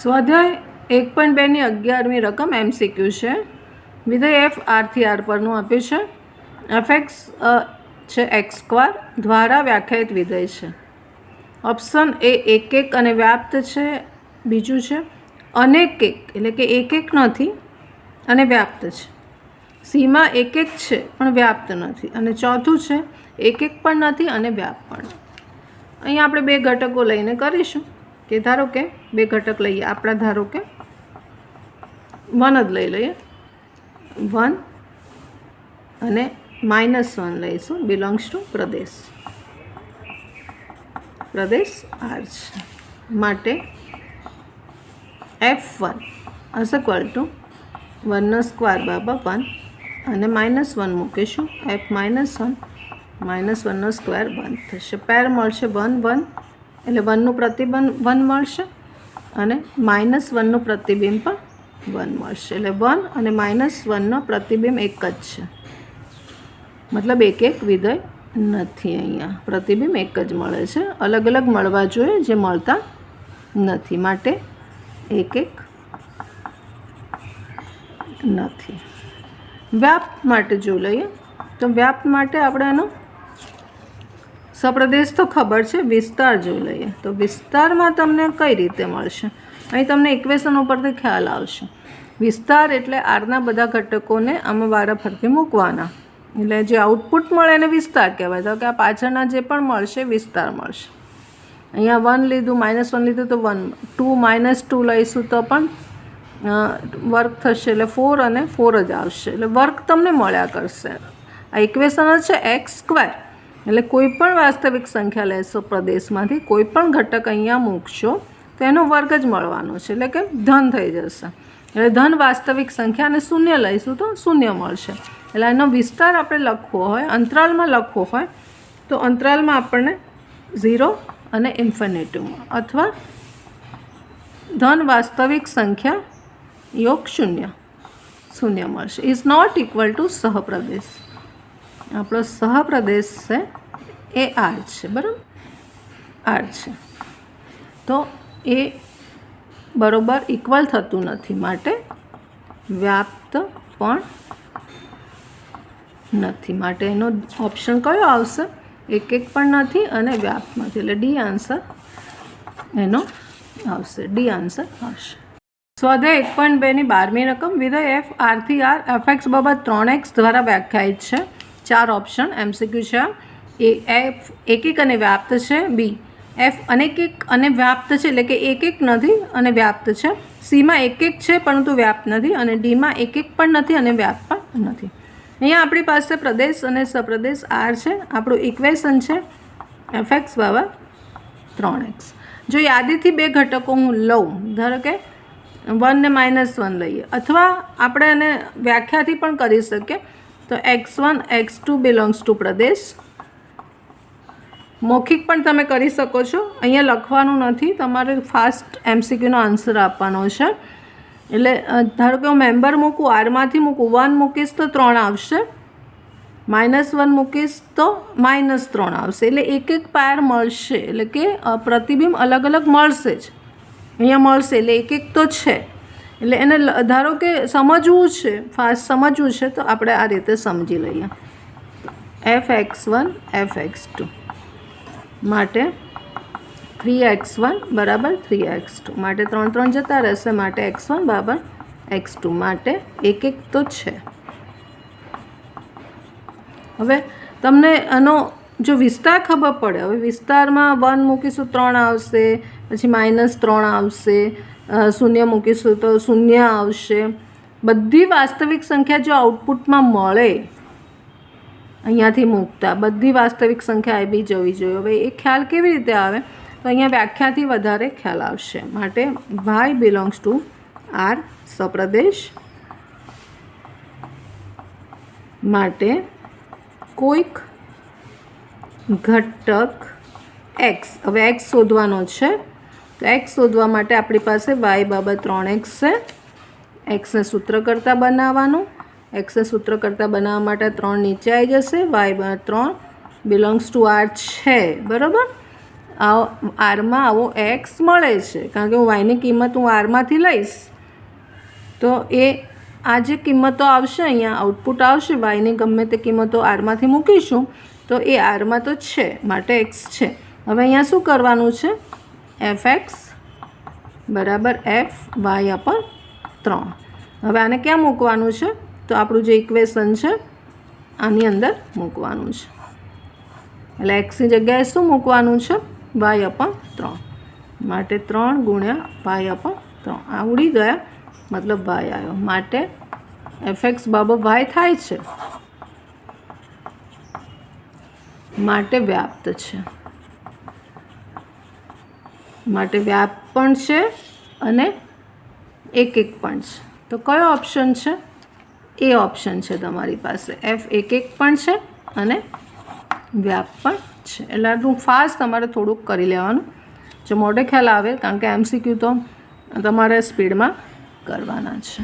સ્વાધ્યાય 1.2 ની 11મી રકમ MCQ છે. વિધેય એફ આરથી આર પરનું આપ્યું છે. એફએક્સ છે x² દ્વારા વ્યાખ્યાયિત વિધેય છે. ઓપ્શન એ એક એક અને વ્યાપ્ત છે. બીજું છે અનેક એક એટલે કે એક એક નથી અને વ્યાપ્ત છે. સીમાં એક એક છે પણ વ્યાપ્ત નથી. અને ચોથું છે એક એક પણ નથી અને વ્યાપ્ત પણ. અહીંયા આપણે બે ઘટકો લઈને કરીશું કે ધારો કે બે ઘટક લઈએ. આપણા ધારો કે 1 જ લઈ લઈએ, 1 અને -1 લઈશું. બિલોંગ્સ ટુ પ્રદેશ આર છે. માટે F1 ઇઝ ઇક્વલ ટુ 1² બરાબર 1 અને -1 મૂકીશું. F -1 -1² બંધ થશે. પેર મળશે 1 1 એટલે 1નું પ્રતિબિંબ 1 મળશે અને -1નું પ્રતિબિંબ પણ 1 મળશે. એટલે 1 અને -1નો પ્રતિબિંબ એક જ છે. મતલબ એક એક વિધેય નથી. અહીંયા પ્રતિબિંબ એક જ મળે છે. અલગ અલગ મળવા જોઈએ જે મળતા નથી. માટે એક એક નથી. વ્યાપ્ત માટે જો લઈએ તો વ્યાપ્ત માટે આપણે એનો સપ્રદેશ તો ખબર છે. વિસ્તાર જો લઈએ તો વિસ્તારમાં તમને કઈ રીતે મળશે? અહીં તમને ઇક્વેશન ઉપરથી ખ્યાલ આવશે. વિસ્તાર એટલે આરના બધા ઘટકોને આમાં વારાફરતી મૂકવાના એટલે જે આઉટપુટ મળે એને વિસ્તાર કહેવાય. તો કે આ પાછળના જે પણ મળશે વિસ્તાર મળશે. અહીંયા 1 લીધું, -1 લીધું તો 1, 2 -2 લઈશું તો પણ વર્ક થશે એટલે 4 અને 4 જ આવશે. એટલે વર્ક તમને મળ્યા કરશે. આ ઇક્વેશન જ છે x². એટલે કોઈ પણ વાસ્તવિક સંખ્યા લેશો પ્રદેશમાંથી, કોઈ પણ ઘટક અહીંયા મૂકશો તો એનો વર્ગ જ મળવાનો છે. એટલે કે ધન થઈ જશે. એટલે ધન વાસ્તવિક સંખ્યા અને શૂન્ય લઈશું તો શૂન્ય મળશે. એટલે એનો વિસ્તાર આપણે લખવો હોય, અંતરાલમાં લખવો હોય તો અંતરાલમાં આપણને 0 અને ઇન્ફિનિટીમાં અથવા ધન વાસ્તવિક સંખ્યા યોગ શૂન્ય મળશે. ઇઝ નોટ ઇક્વલ ટુ સહપ્રદેશ. આપણો સહપ્રદેશ છે એ આર છે. બરાબર, આર છે. તો એ બરોબર ઇક્વલ થતું નથી. માટે વ્યાપ્ત પણ નથી. માટે એનો ઓપ્શન કયો આવશે? એક એક પણ નથી અને વ્યાપ્ત નથી. એટલે ડી આન્સર એનો આવશે. ડી આન્સર આવશે. સ્વાધ્યાય 1.2 ની 12મી રકમ વિધેય એફ આરથી આર એફએક્સ બાબત 3x દ્વારા વ્યાખ્યાયિત છે. 4 ઓપ્શન MCQ છે. એ એફ એક એક અને વ્યાપ્ત છે. બી એફ અનેક એક અને વ્યાપ્ત છે એટલે કે એક એક નથી અને વ્યાપ્ત છે. સીમાં એક એક છે પરંતુ વ્યાપ્ત નથી. અને ડીમાં એક એક પણ નથી અને વ્યાપ્ત પણ નથી. અહીંયા આપણી પાસે પ્રદેશ અને સપ્રદેશ આર છે. આપણું ઇક્વેશન છે એફએક્સ બરાબર 3x. જો યાદીથી બે ઘટકો હું લઉં, ધારો કે 1 ને -1 લઈએ અથવા આપણે એને વ્યાખ્યાથી પણ કરી શકીએ તો x1 x2 બિલોંગ્સ ટુ પ્રદેશ. મૌખિક પણ તમે કરી શકો છો. અહીંયા લખવાનું નથી, તમારે ફાસ્ટ MCQનો આન્સર આપવાનો છે. એટલે ધારો કે હું મેમ્બર મૂકું, આરમાંથી મૂકું, 1 મૂકીશ તો 3 આવશે, -1 મૂકીશ તો -3 આવશે. એટલે એક એક પેર મળશે. એટલે કે પ્રતિબિંબ અલગ અલગ મળશે જ. અહીંયા મળશે એટલે એક એક તો છે. એટલે એને ધારો કે સમજવું છે, ફાસ્ટ સમજવું છે તો આપણે આ રીતે સમજી લઈએ. fx1 fx2 માટે 3x1 બરાબર 3x2 માટે 3 3 જતા રહેશે. માટે x1 બરાબર x2 માટે એક એક તો છે. હવે તમને આનો જો વિસ્તાર ખબર પડે, હવે વિસ્તારમાં 1 મૂકીશું 3 આવશે, પછી -3 આવશે, 0 મૂકીશું તો 0 આવશે. બધી વાસ્તવિક સંખ્યા જો આઉટપુટમાં મળે અહીંયાથી મૂકતા, બધી વાસ્તવિક સંખ્યા આવી જવી જોઈએ. હવે એ ખ્યાલ કેવી રીતે આવે? તો અહીંયા વ્યાખ્યાથી વધારે ખ્યાલ આવશે. માટે y બિલોંગ્સ ટુ આર સપ્રદેશ માટે કોઈક ઘટક x. હવે x શોધવાનો છે તો x શોધવા માટે આપણી પાસે y બરાબર 3x છે. xને સૂત્ર કરતાં બનાવવાનું. xને સૂત્ર કરતાં બનાવવા માટે 3 નીચે આવી જશે. y બરાબર 3 બિલોંગ્સ ટુ આર છે. બરાબર, આરમાં આવો એક્સ મળે છે, કારણ કે હું વાયની કિંમત હું આરમાંથી લઈશ તો એ આ જે કિંમતો આવશે અહીંયા આઉટપુટ આવશે વાયની ગમે તે કિંમતો આરમાંથી મૂકીશું તો એ આરમાં તો છે માટે એક્સ છે. હવે અહીંયા શું કરવાનું છે, એફ એક્સ બરાબર એફ વાય અપન 3. હવે આને ક્યાં મૂકવાનું છે, તો આપણું જે ઇક્વેશન છે આની અંદર મૂકવાનું છે. એટલે એક્સની જગ્યાએ શું મૂકવાનું છે, વાય અપન 3 માટે 3 ગુણ્યા વાય અપન 3. આ ઉડી ગયા મતલબ વાય આવ્યો માટે એફ એક્સ બરાબર વાય થાય છે માટે વ્યાપ્ત છે, માટે વ્યાપ્ત પણ છે અને એક પણ છે. તો કયો ઓપ્શન છે, એ ઓપ્શન છે તમારી પાસે. એફ એક પણ છે અને વ્યાપ પણ છે. એટલે આટલું ફાસ્ટ તમારે થોડુંક કરી લેવાનું, જો મોઢે ખ્યાલ આવે, કારણ કે MCQ તો તમારે સ્પીડમાં કરવાના છે.